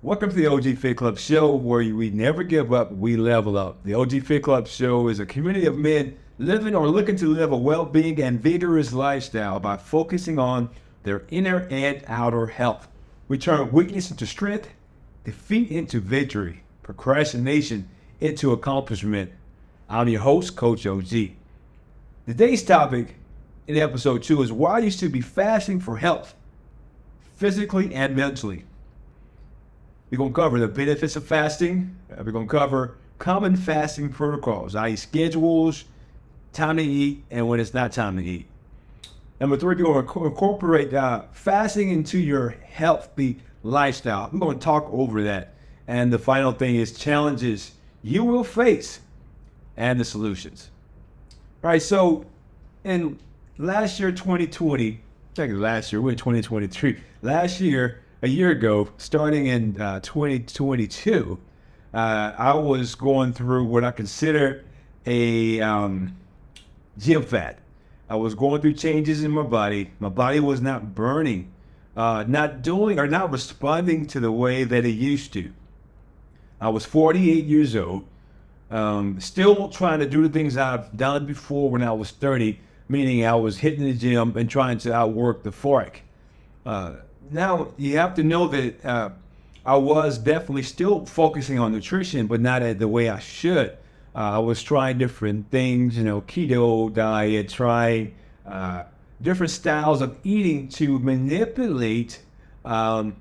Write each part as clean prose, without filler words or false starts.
Welcome to the OG Fit Club show, where we never give up, we level up. The OG Fit Club show is a community of men living or looking to live a well-being and vigorous lifestyle by focusing on their inner and outer health. We turn weakness into strength, defeat into victory, procrastination into accomplishment. I'm your host, Coach OG. Today's topic in episode 2 is why you should be fasting for health, physically and mentally. We're going to cover the benefits of fasting. We're going to cover common fasting protocols, i.e. schedules, time to eat, and when it's not time to eat. Number 3, we're going to incorporate fasting into your healthy lifestyle. I'm going to talk over that. And the final thing is challenges you will face and the solutions. All right, so in last year, 2020, last year, we're in 2023. Last year, a year ago, starting in 2022, I was going through what I consider a gym fat. I was going through changes in my body. My body was not burning, not responding to the way that it used to. I was 48 years old, still trying to do the things I've done before when I was 30, meaning I was hitting the gym and trying to outwork the fork. Now, you have to know that I was definitely still focusing on nutrition, but not the way I should. I was trying different things, keto diet, trying different styles of eating to manipulate the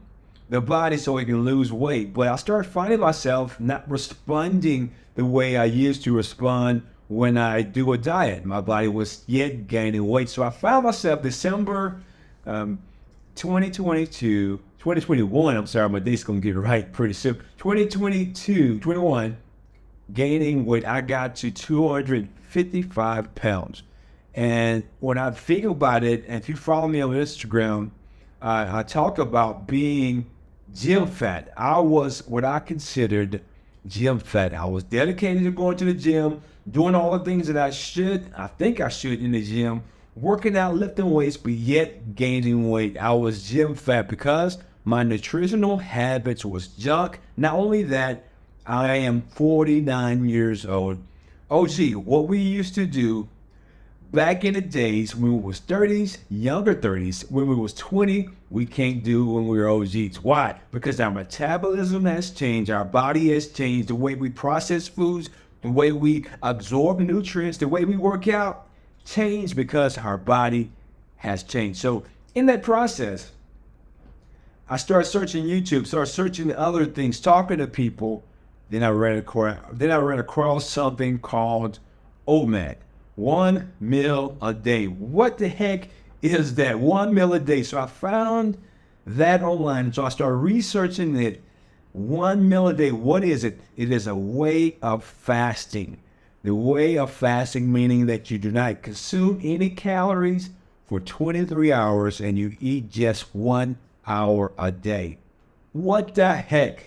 body so it can lose weight. But I started finding myself not responding the way I used to respond when I do a diet. My body was yet gaining weight. So I found myself December 2021, I'm sorry, my date's gonna get it right pretty soon. 21, gaining weight. I got to 255 pounds. And when I think about it, and if you follow me on Instagram, I talk about being gym fat. I was what I considered gym fat. I was dedicated to going to the gym, doing all the things that I think I should in the gym, working out, lifting weights, but yet gaining weight. I was gym fat because my nutritional habits was junk. Not only that, I am 49 years old. OG, what we used to do back in the days when we was 30s, younger 30s, when we was 20, we can't do when we were OGs. Why? Because our metabolism has changed, our body has changed, the way we process foods, the way we absorb nutrients, the way we work out, changed because our body has changed. So in that process, I started searching YouTube, started searching other things, talking to people. Then I ran across something called OMAD, 1 meal a day. What the heck is that? 1 meal a day. So I found that online. So I started researching it. 1 meal a day. What is it? It is a way of fasting. The way of fasting, meaning that you do not consume any calories for 23 hours and you eat just 1 hour a day. What the heck?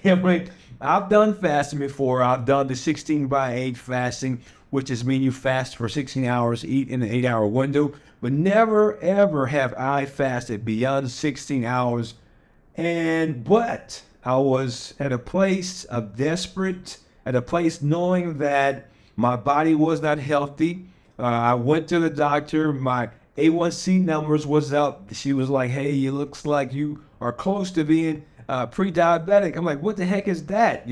I've done fasting before. I've done the 16/8 fasting, which is mean you fast for 16 hours, eat in an 8-hour window, but never ever have I fasted beyond 16 hours. But I was at a place knowing that my body was not healthy. I went to the doctor. My A1C numbers was up. She was like, hey, it looks like you are close to being pre-diabetic. I'm like, what the heck is that,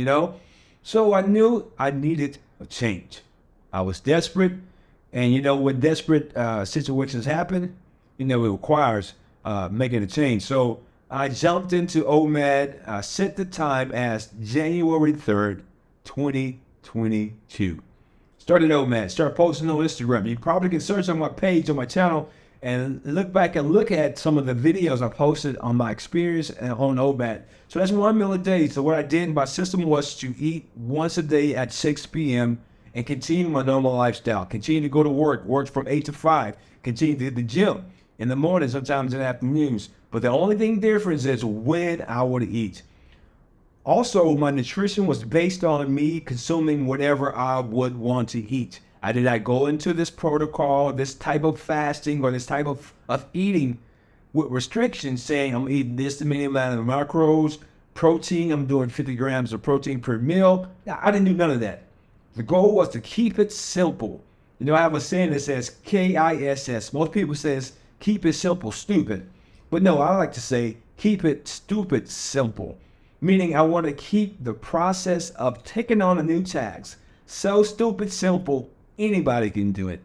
So I knew I needed a change. I was desperate. And, when desperate situations happen, it requires making a change. So I jumped into OMAD. I set the time as January 3rd, 2022. Started OMAD, started posting on Instagram. You probably can search on my page, on my channel, and look at some of the videos I posted on my experience on OMAD. So that's 1 meal a day. So what I did, my system was to eat once a day at 6 p.m. and continue my normal lifestyle. Continue to go to work from 8 to 5. Continue to hit the gym in the morning, sometimes in the afternoons. But the only thing different is when I would eat. Also, my nutrition was based on me consuming whatever I would want to eat. I did not go into this protocol, this type of fasting, or this type of eating with restrictions saying I'm eating this many amount of macros, protein. I'm doing 50 grams of protein per meal. I didn't do none of that. The goal was to keep it simple. You know, I have a saying that says KISS. Most people says keep it simple, stupid. But no, I like to say keep it stupid simple. Meaning I want to keep the process of taking on a new task so stupid simple, anybody can do it.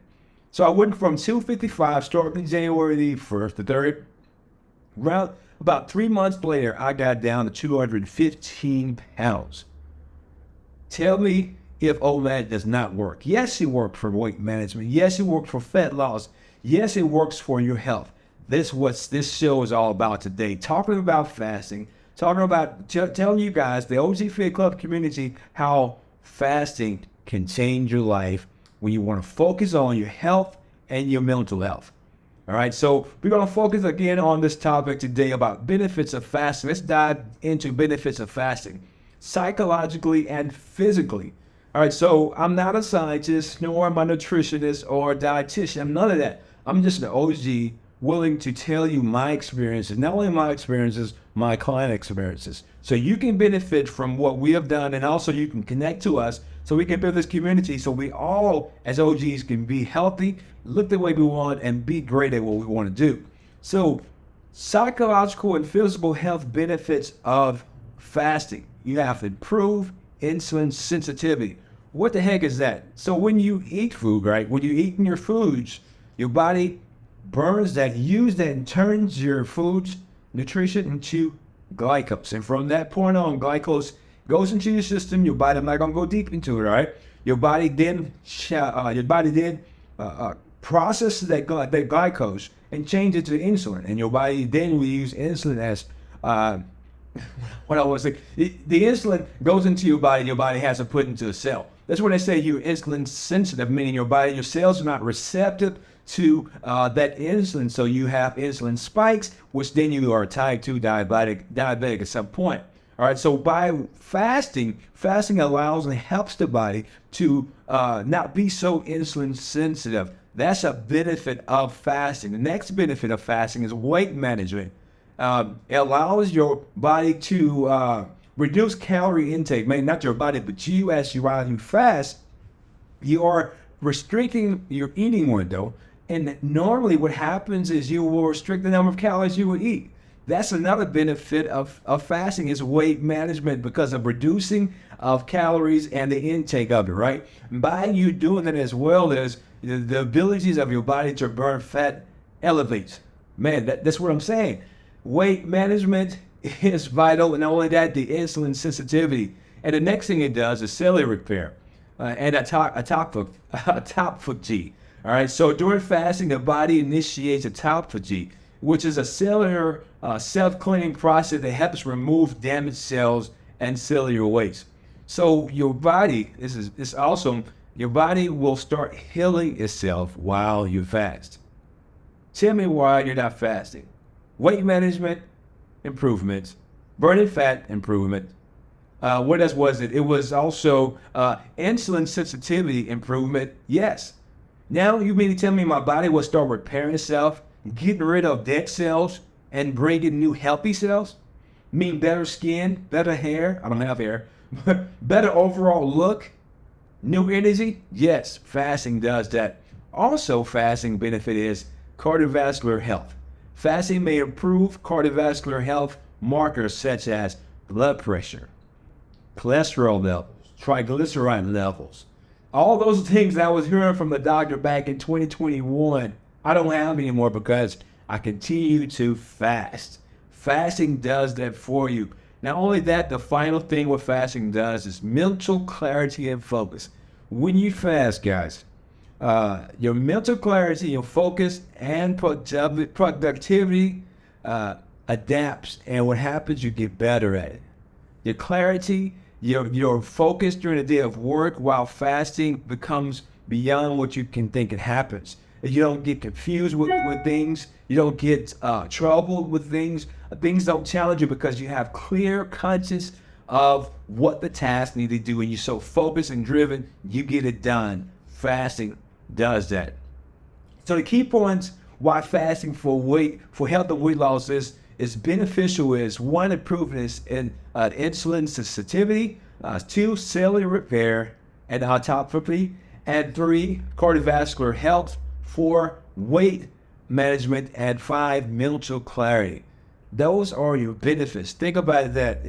So I went from 255 starting January the 1st, the 3rd. Around about 3 months later, I got down to 215 pounds. Tell me if OLAD does not work. Yes, it works for weight management. Yes, it works for fat loss. Yes, it works for your health. This is what this show is all about today. Talking about fasting, talking about telling you guys, the OG Fit Club community, how fasting can change your life when you want to focus on your health and your mental health. All right, so we're going to focus again on this topic today about benefits of fasting. Let's dive into benefits of fasting, psychologically and physically. All right, so I'm not a scientist, nor am I a nutritionist or a dietitian. I'm none of that. I'm just an OG willing to tell you my experiences, not only my experiences, my client experiences. So you can benefit from what we have done, and also you can connect to us so we can build this community so we all as OGs can be healthy, look the way we want, and be great at what we want to do. So psychological and physical health benefits of fasting. You have to improve insulin sensitivity. What the heck is that? So when you eat food, right, when you're eating your foods, your body burns that, use that, and turns your food's nutrition into glycose. And from that point on, glycose goes into your system. Your body, I'm not gonna go deep into it, all right? Your body then processes that glycose and change it to insulin. And your body then will use insulin as what I was saying. The insulin goes into your body has to put into a cell. That's when they say you're insulin sensitive, meaning your cells are not receptive to that insulin, so you have insulin spikes, which then you are type 2 diabetic at some point. All right, so by fasting allows and helps the body to not be so insulin sensitive. That's a benefit of fasting. The next benefit of fasting is weight management. It allows your body to reduce calorie intake. Maybe not your body, but you, while you fast, you are restricting your eating window. And normally what happens is you will restrict the number of calories you will eat. That's another benefit of fasting is weight management because of reducing of calories and the intake of it, right? By you doing that as well as the abilities of your body to burn fat elevates. Man, that's what I'm saying. Weight management is vital, and not only that, the insulin sensitivity. And the next thing it does is cellular repair and autophagy. All right, so during fasting, the body initiates autophagy, which is a cellular self-cleaning process that helps remove damaged cells and cellular waste. So your body, this is awesome, your body will start healing itself while you fast. Tell me why you're not fasting. Weight management, improvements. Burning fat, improvement. What else was it? It was also insulin sensitivity, improvement. Yes. Now you mean to tell me my body will start repairing itself, getting rid of dead cells, and bringing new healthy cells? Mean better skin, better hair? I don't have hair. Better overall look? New energy? Yes, fasting does that. Also, fasting benefit is cardiovascular health. Fasting may improve cardiovascular health markers such as blood pressure, cholesterol levels, triglyceride levels. All those things I was hearing from the doctor back in 2021, I don't have anymore because I continue to fast. Fasting does that for you. Not only that, the final thing what fasting does is mental clarity and focus. When you fast, guys, your mental clarity, your focus, and productivity adapts, and what happens, you get better at it. Your clarity, your focus during the day of work while fasting becomes beyond what you can think it happens. You don't get confused with things. You don't get troubled with things. Things don't challenge you because you have clear conscience of what the task need to do, and you're so focused and driven, you get it done. Fasting does that. So the key points why fasting for health and weight loss is is beneficial is one, improvements in insulin sensitivity, two, cellular repair and autophagy, and three, cardiovascular health, four, weight management, and five, mental clarity. Those are your benefits. Think about that.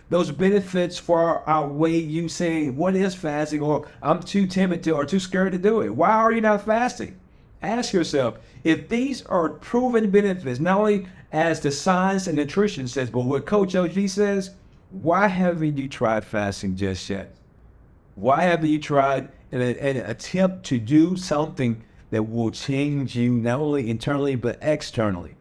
Those benefits far outweigh you saying, what is fasting? Or I'm too timid to or too scared to do it. Why are you not fasting? Ask yourself, if these are proven benefits, not only as the science and nutrition says, but what Coach OG says, why haven't you tried fasting just yet? Why haven't you tried an attempt to do something that will change you not only internally, but externally?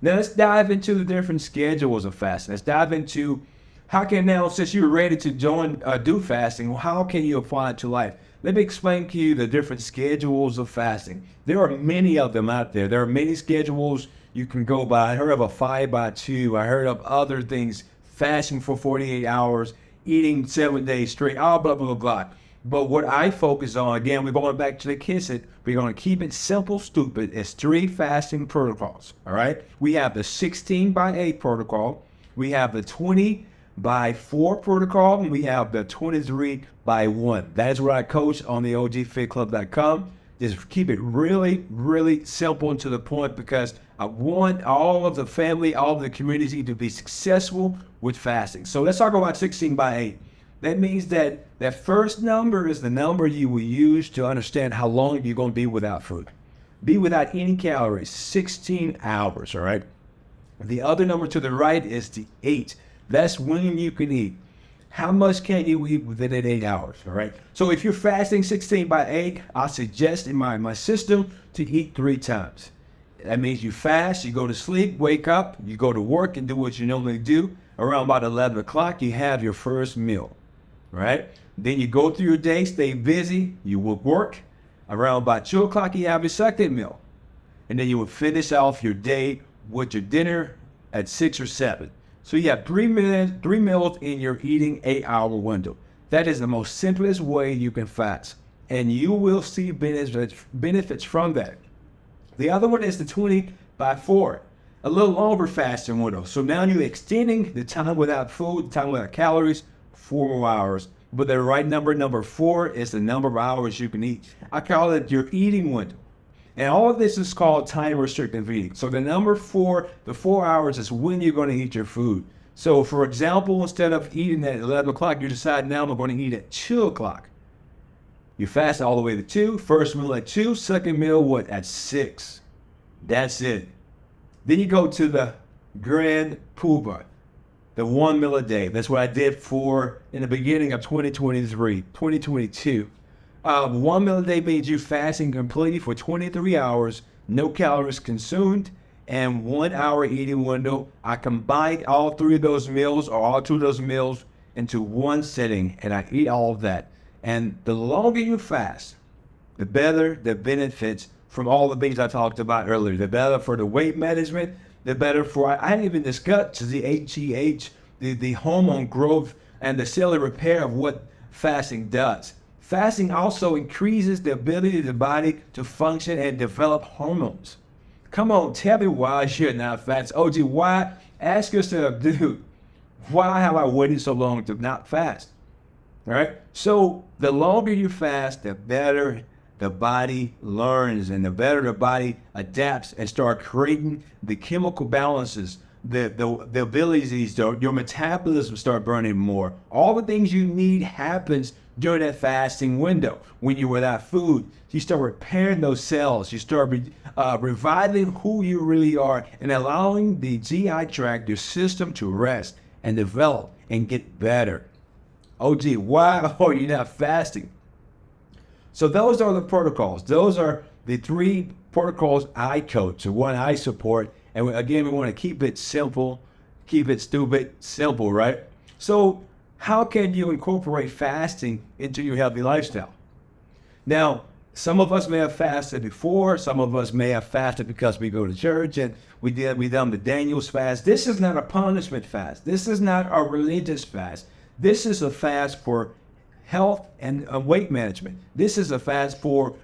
Now let's dive into the different schedules of fasting. Let's dive into how can now, since you're ready to do fasting, how can you apply it to life? Let me explain to you the different schedules of fasting. There are many of them out there. There are many schedules you can go by. I heard of a 5x2. I heard of other things, fasting for 48 hours, eating 7 days straight, blah, blah, blah, blah. But what I focus on, again, we're going back to the kiss it. We're going to keep it simple, stupid. It's 3 fasting protocols, all right? We have the 16x8 protocol. We have the 20x4 protocol, and we have the 23x1. That is what I coach on the ogfitclub.com. Just keep it really, really simple and to the point because I want all of the family, all of the community to be successful with fasting. So let's talk about 16x8. That means that that first number is the number you will use to understand how long you're going to be without food. Be without any calories, 16 hours, all right? The other number to the right is the 8. That's when you can eat. How much can you eat within that 8 hours, all right? So if you're fasting 16x8, I suggest in my system to eat 3 times. That means you fast, you go to sleep, wake up, you go to work and do what you normally do. Around about 11 o'clock, you have your first meal. Right? Then you go through your day, stay busy, you will work. Around about 2 o'clock, you have your second meal. And then you will finish off your day with your dinner at 6 or 7. So you have 3 meals in your eating 8-hour window. That is the most simplest way you can fast. And you will see benefits from that. The other one is the 20x4, a little longer fasting window. So now you're extending the time without food, time without calories, 4 more hours. But the right number 4, is the number of hours you can eat. I call it your eating window. And all of this is called time restricted eating. So the number 4, the 4 hours is when you're going to eat your food. So for example, instead of eating at 11 o'clock, you decide now I'm going to eat at 2 o'clock. You fast all the way to 2, first meal at 2, second meal at 6. That's it. Then you go to the grand poobah. The 1 meal a day. That's what I did in the beginning of 2022. 1 meal a day means you fasting completely for 23 hours, no calories consumed, and 1 hour eating window. I combined all 3 of those meals or all 2 of those meals into one sitting, and I eat all of that. And the longer you fast, the better the benefits from all the things I talked about earlier. The better for the weight management, the better for, I didn't even discuss the HGH, the hormone growth and the cellular repair of what fasting does. Fasting also increases the ability of the body to function and develop hormones. Come on, tell me why you're not fast. OG, why? Ask yourself, dude, why have I waited so long to not fast? All right? So the longer you fast, the better the body learns and the better the body adapts and start creating the chemical balances, the abilities, your metabolism start burning more. All the things you need happens during that fasting window. When you're without food, you start repairing those cells. You start reviving who you really are and allowing the GI tract, your system, to rest and develop and get better. OG, why are you not fasting? So those are the protocols. Those are the 3 protocols I coach, the one I support. And again, we want to keep it simple, keep it stupid, simple, right? So how can you incorporate fasting into your healthy lifestyle? Now, some of us may have fasted before. Some of us may have fasted because we go to church and we done the Daniel's fast. This is not a punishment fast. This is not a religious fast. This is a fast for health and weight management. This is a fast for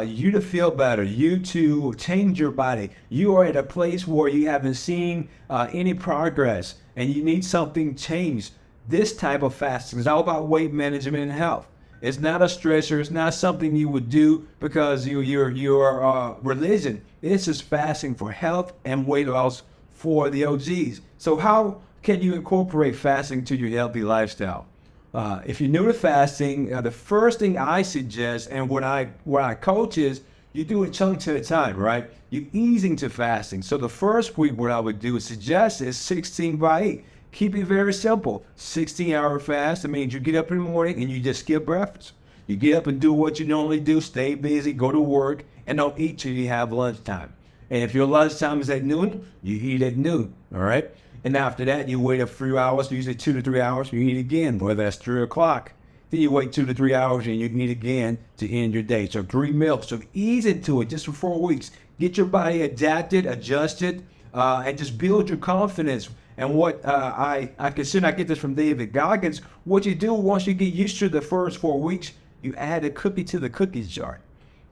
you to feel better, you to change your body. You are at a place where you haven't seen any progress and you need something changed. This type of fasting is all about weight management and health. It's not a stressor. It's not something you would do because you're religion. This is fasting for health and weight loss for the OGs. So how can you incorporate fasting to your healthy lifestyle? If you're new to fasting, the first thing I suggest and what I coach is you do it chunks at a time, right? You ease into fasting. So the first week, what I would do is suggest is 16/8. Keep it very simple. 16-hour fast. That means you get up in the morning and you just skip breakfast. You get up and do what you normally do, stay busy, go to work, and don't eat till you have lunchtime. And if your lunchtime is at noon, you eat at noon, all right? And after that, you wait a few hours, usually 2 to 3 hours, you eat again, whether that's 3 o'clock. Then you wait 2 to 3 hours and you eat again to end your day. So 3 meals. So ease into it just for 4 weeks. Get your body adapted, adjusted, and just build your confidence. And what I consider, I get this from David Goggins, what you do once you get used to the first 4 weeks, you add a cookie to the cookie jar.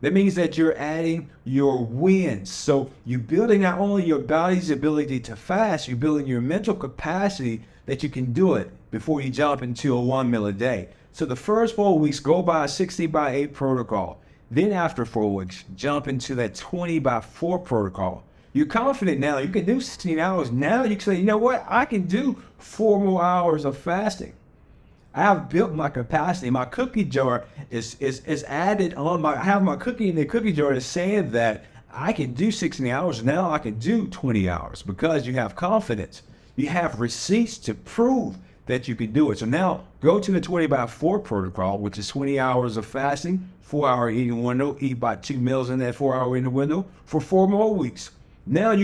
That means that you're adding your wins. So you're building not only your body's ability to fast, you're building your mental capacity that you can do it before you jump into a 1 meal a day. So the first 4 weeks, go by a 60/8 protocol. Then after 4 weeks, jump into that 20/4 protocol. You're confident now. You can do 16 hours. Now you can say, you know what? I can do 4 more hours of fasting. I have built my capacity. My cookie jar is added on I have my cookie in the cookie jar is saying that I can do 16 hours. Now I can do 20 hours because you have confidence. You have receipts to prove that you can do it. So now go to the 20/4 protocol, which is 20 hours of fasting, 4-hour eating window, eat by 2 meals in that 4-hour eating window for 4 more weeks. Now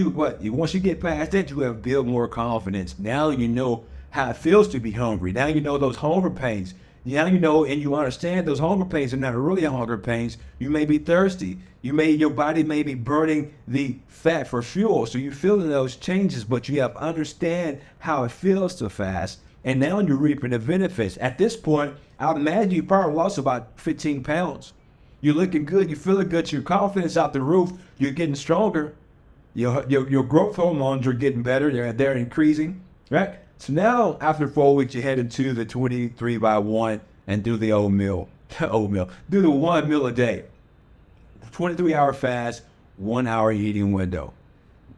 once you get past that, you have built more confidence. Now you know how it feels to be hungry. Now you know those hunger pains. Now you know and you understand those hunger pains are not really hunger pains. You may be thirsty. Your body may be burning the fat for fuel. So you're feeling those changes, but you have understand how it feels to fast. And now you're reaping the benefits. At this point, I would imagine you probably lost about 15 pounds. You're looking good. You're feeling good. Your confidence out the roof. You're getting stronger. Your growth hormones are getting better. They're increasing, right? So now, after 4 weeks, you head into the 23/1 and do the oatmeal. Do the 1 meal a day. 23-hour fast, 1-hour eating window.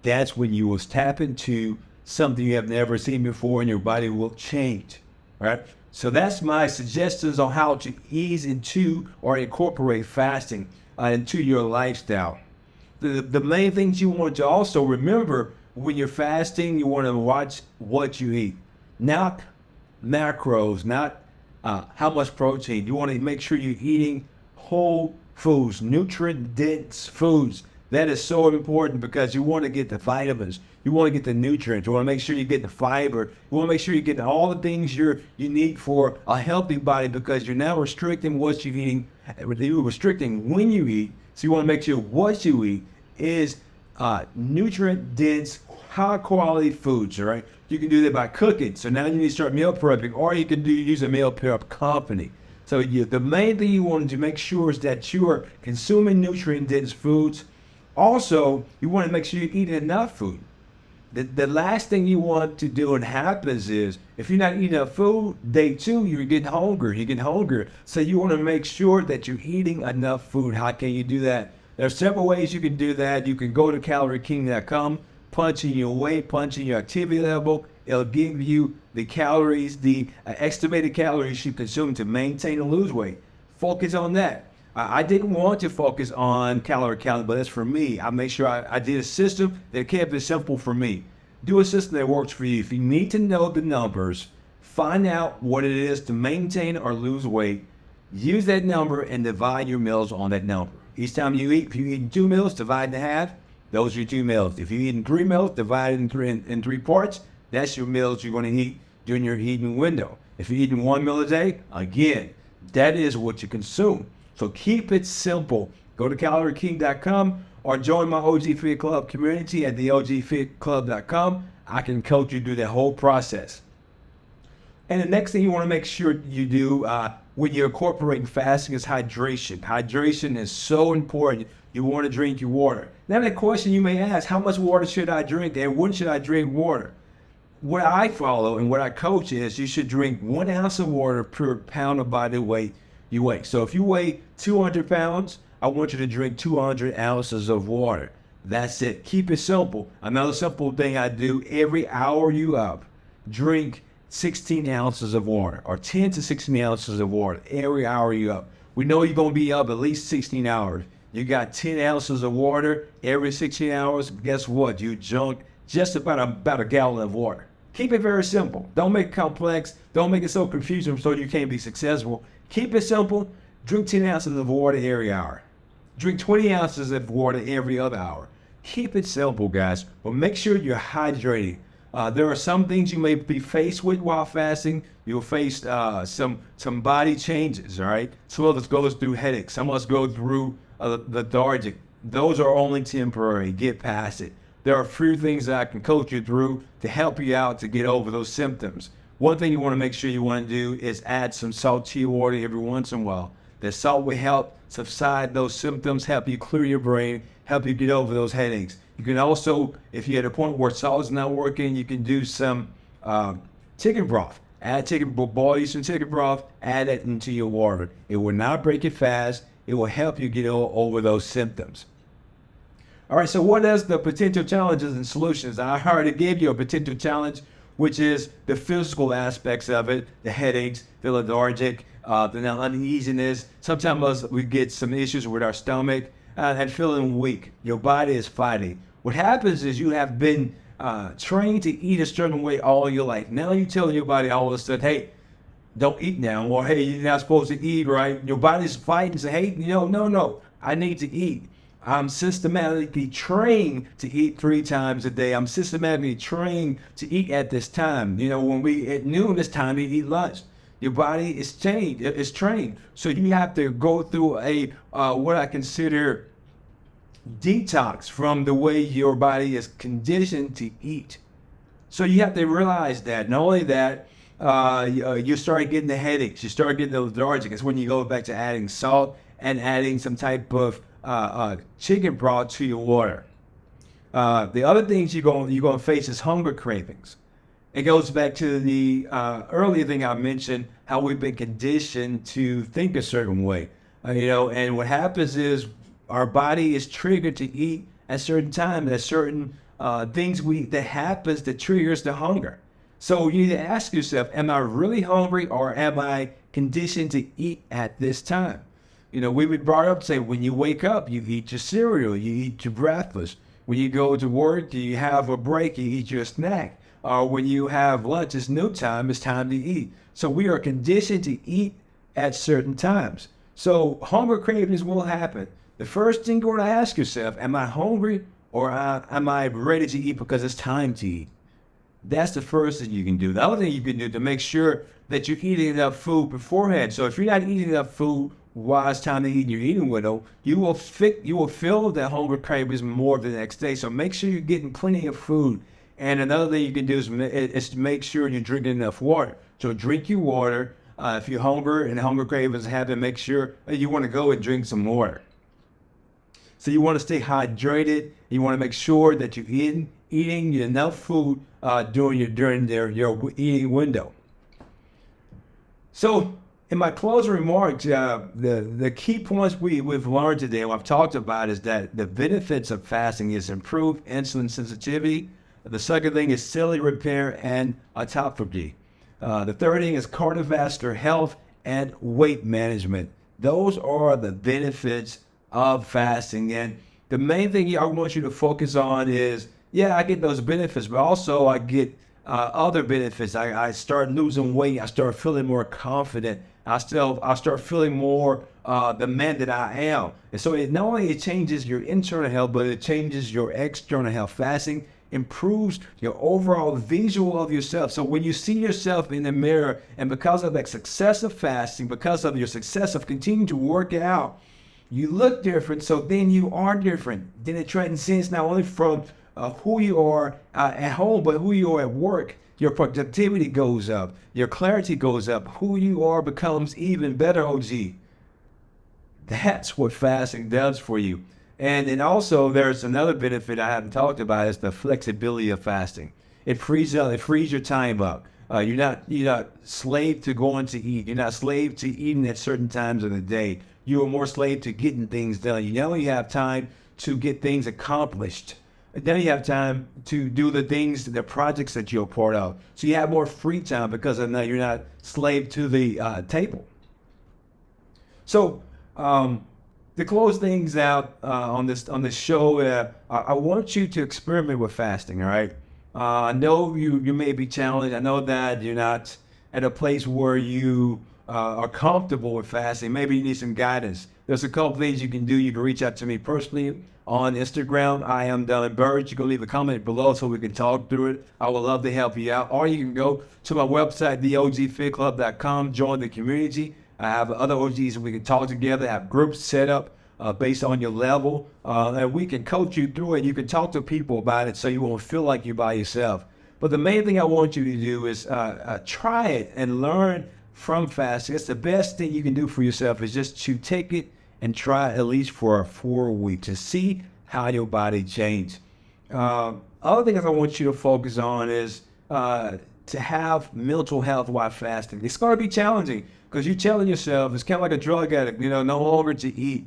That's when you will tap into something you have never seen before and your body will change, right? So that's my suggestions on how to ease into or incorporate fasting into your lifestyle. The main things you want to also remember when you're fasting, you want to watch what you eat. Not macros, not how much protein. You want to make sure you're eating whole foods, nutrient-dense foods. That is so important because you want to get the vitamins. You want to get the nutrients. You want to make sure you get the fiber. You want to make sure you get all the things you need for a healthy body because you're now restricting what you're eating. You're restricting when you eat. So you want to make sure what you eat is nutrient-dense, high-quality foods, all right? You can do that by cooking. So now you need to start meal prepping, or you can use a meal prep company. So the main thing you want to make sure is that you are consuming nutrient-dense foods. Also, you want to make sure you're eating enough food. The last thing you want to do and happens is if you're not eating enough food, day 2, you're getting hungry. You're getting hungrier. So you want to make sure that you're eating enough food. How can you do that? There are several ways you can do that. You can go to CalorieKing.com, punch in your weight, punch in your activity level. It'll give you the calories, the estimated calories you consume to maintain and lose weight. Focus on that. I didn't want to focus on calorie counting, but that's for me. I made sure I did a system that kept it simple for me. Do a system that works for you. If you need to know the numbers, find out what it is to maintain or lose weight. Use that number and divide your meals on that number. Each time you eat, if you eat 2 meals, divide in half. Those are your 2 meals. If you eat in 3 meals, divide in 3 parts. That's your meals you're going to eat during your eating window. If you're eating 1 meal a day, again, that is what you consume. So keep it simple. Go to CalorieKing.com or join my OG Fit Club community at theogfitclub.com. I can coach you through that whole process. And the next thing you want to make sure you do when you're incorporating fasting is hydration. Hydration is so important. You want to drink your water. Now, that question you may ask, how much water should I drink and when should I drink water? What I follow and what I coach is you should drink 1 ounce of water per pound of body weight you weigh. So if you weigh 200 pounds, I want you to drink 200 ounces of water. That's it. Keep it simple. Another simple thing I do every hour you up, drink 16 ounces of water or 10 to 16 ounces of water every hour you up. We know you're going to be up at least 16 hours. You got 10 ounces of water every 16 hours. Guess what? You drunk just about a gallon of water. Keep it very simple. Don't make it complex. Don't make it so confusing so you can't be successful. Keep it simple. Drink 10 ounces of water every hour. Drink 20 ounces of water every other hour. Keep it simple, guys, but make sure you're hydrating. There are some things you may be faced with while fasting. You'll face some body changes, all right? Some of us go through headaches. Some of us go through lethargic. Those are only temporary. Get past it. There are a few things that I can coach you through to help you out to get over those symptoms. One thing you want to make sure you want to do is add some salty water every once in a while. The salt will help subside those symptoms, help you clear your brain, help you get over those headaches. You can also, if you're at a point where salt is not working, you can do some chicken broth. Boil you some chicken broth, add it into your water. It will not break it fast. It will help you get over those symptoms. All right, so what is the potential challenges and solutions? I already gave you a potential challenge, which is the physical aspects of it, the headaches, the lethargic, the uneasiness. Sometimes we get some issues with our stomach and feeling weak. Your body is fighting. What happens is you have been trained to eat a certain way all your life. Now you're telling your body all of a sudden, hey, don't eat now, or hey, you're not supposed to eat, right? Your body's fighting, say, hey, no, I need to eat. I'm systematically trained to eat 3 times a day. I'm systematically trained to eat at this time. When we at noon, it's time to eat lunch. Your body is trained. It's trained. So you have to go through a what I consider detox from the way your body is conditioned to eat. So you have to realize that. Not only that, you start getting the headaches. You start getting the lethargic. It's when you go back to adding salt and adding some type of chicken broth to your water. The other things you're going to face is hunger cravings. It goes back to the earlier thing I mentioned, how we've been conditioned to think a certain way. And what happens is our body is triggered to eat at certain time. There's certain things that happens that triggers the hunger. So you need to ask yourself, am I really hungry or am I conditioned to eat at this time? We would brought up, say, when you wake up, you eat your cereal, you eat your breakfast. When you go to work, you have a break, you eat your snack. When you have lunch, it's noon time, it's time to eat. So we are conditioned to eat at certain times. So hunger cravings will happen. The first thing you're going to ask yourself, am I hungry or am I ready to eat because it's time to eat? That's the first thing you can do. The other thing you can do to make sure that you're eating enough food beforehand. So if you're not eating enough food while it's time to eat in your eating window, you will feel that hunger cravings more the next day. So make sure you're getting plenty of food. And another thing you can do is to make sure you're drinking enough water. So drink your water. If you're hungry and hunger cravings happen, make sure you want to go and drink some water. So you want to stay hydrated. You want to make sure that you're eating enough food during your eating window. So in my closing remarks, the key points we've learned today, what I've talked about, is that the benefits of fasting is improved insulin sensitivity. The second thing is cellular repair and autophagy. The third thing is cardiovascular health and weight management. Those are the benefits of fasting. And the main thing I want you to focus on is, I get those benefits, but also I get other benefits. I start losing weight. I start feeling more confident. I start feeling more the man that I am. And so it not only changes your internal health, but it changes your external health. Fasting improves your overall visual of yourself. So when you see yourself in the mirror, and because of that success of fasting, because of your success of continuing to work out, you look different. So then you are different. Then it transcends not only from who you are at home, but who you are at work. Your productivity goes up. Your clarity goes up. Who you are becomes even better, OG. That's what fasting does for you. And then also there's another benefit I haven't talked about is the flexibility of fasting. It frees your time up. You're not slave to going to eat. You're not slave to eating at certain times of the day. You are more slave to getting things done. You now you have time to get things accomplished. And then you have time to do the projects that you're a part of. So you have more free time because of now you're not slave to the table. So to close things out on this show, I want you to experiment with fasting. All right. I know you may be challenged. I know that you're not at a place where you are comfortable with fasting. Maybe you need some guidance. There's a couple things you can do. You can reach out to me personally on Instagram. I am Dylan Burge. You can leave a comment below so we can talk through it. I would love to help you out. Or you can go to my website, theogfitclub.com, join the community. I have other OGs and we can talk together, have groups set up based on your level, and we can coach you through it. You can talk to people about it so you won't feel like you're by yourself. But the main thing I want you to do is try it and learn from fasting. It's the best thing you can do for yourself is just to take it and try at least for 4 weeks to see how your body changes. Other things I want you to focus on is to have mental health while fasting. It's going to be challenging because you're telling yourself, it's kind of like a drug addict, no longer to eat.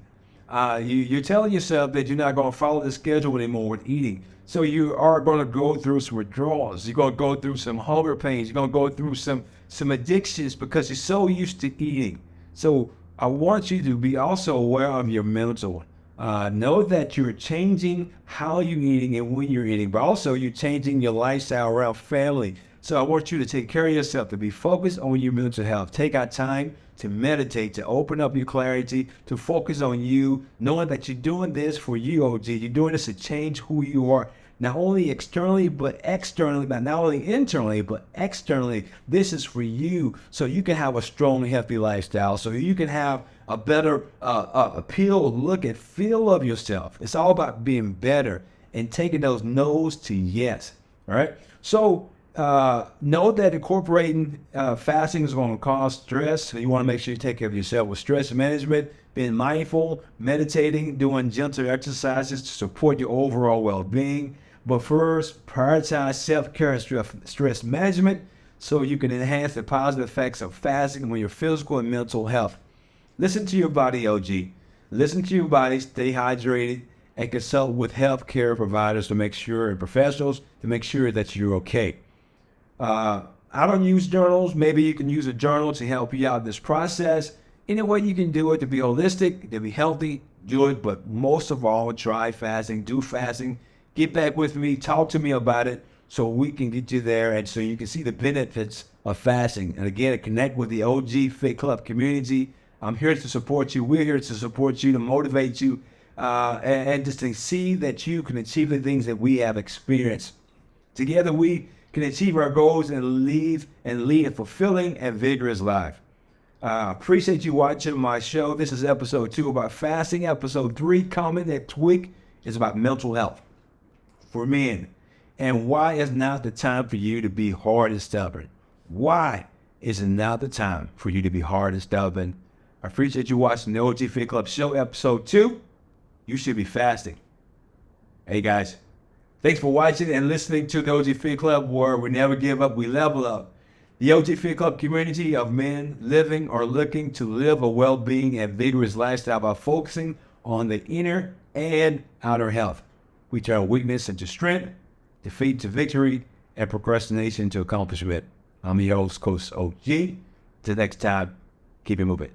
You're telling yourself that you're not going to follow the schedule anymore with eating. So you are going to go through some withdrawals. You're going to go through some hunger pains. You're going to go through some addictions because you're so used to eating. So I want you to be also aware of your mental. Know that you're changing how you're eating and when you're eating, but also you're changing your lifestyle around family. So I want you to take care of yourself, to be focused on your mental health. Take out time to meditate, to open up your clarity, to focus on you, knowing that you're doing this for you, OG. You're doing this to change who you are, not only externally, but externally, not only internally, but externally. This is for you so you can have a strong, healthy lifestyle, so you can have a better appeal, look and feel of yourself. It's all about being better and taking those no's to yes, all right? So know that incorporating fasting is going to cause stress. So you want to make sure you take care of yourself with stress management, being mindful, meditating, doing gentle exercises to support your overall well-being. But first, prioritize self-care and stress management so you can enhance the positive effects of fasting on your physical and mental health. Listen to your body, OG. Listen to your body, stay hydrated, and consult with healthcare providers and professionals to make sure that you're okay. I don't use journals. Maybe you can use a journal to help you out in this process. Any way you can do it to be holistic, to be healthy, do it. But most of all, try fasting, do fasting. Get back with me, talk to me about it so we can get you there and so you can see the benefits of fasting. And again, connect with the OG Fit Club community. I'm here to support you. We're here to support you, to motivate you, and just to see that you can achieve the things that we have experienced. Together, we can achieve our goals and lead a fulfilling and vigorous life. Appreciate you watching my show. This is episode 2 about fasting. Episode 3, coming next week, is about mental health for men. And why is now the time for you to be hard and stubborn? Why is it now the time for you to be hard and stubborn? I appreciate you watching the OG Fit Club show, episode 2. You should be fasting. Hey guys, thanks for watching and listening to the OG Fit Club, where we never give up, we level up. The OG Fit Club community of men living or looking to live a well-being and vigorous lifestyle by focusing on the inner and outer health. We turn weakness into strength, defeat to victory, and procrastination to accomplishment. I'm your host, Coach OG. Till next time, keep it moving.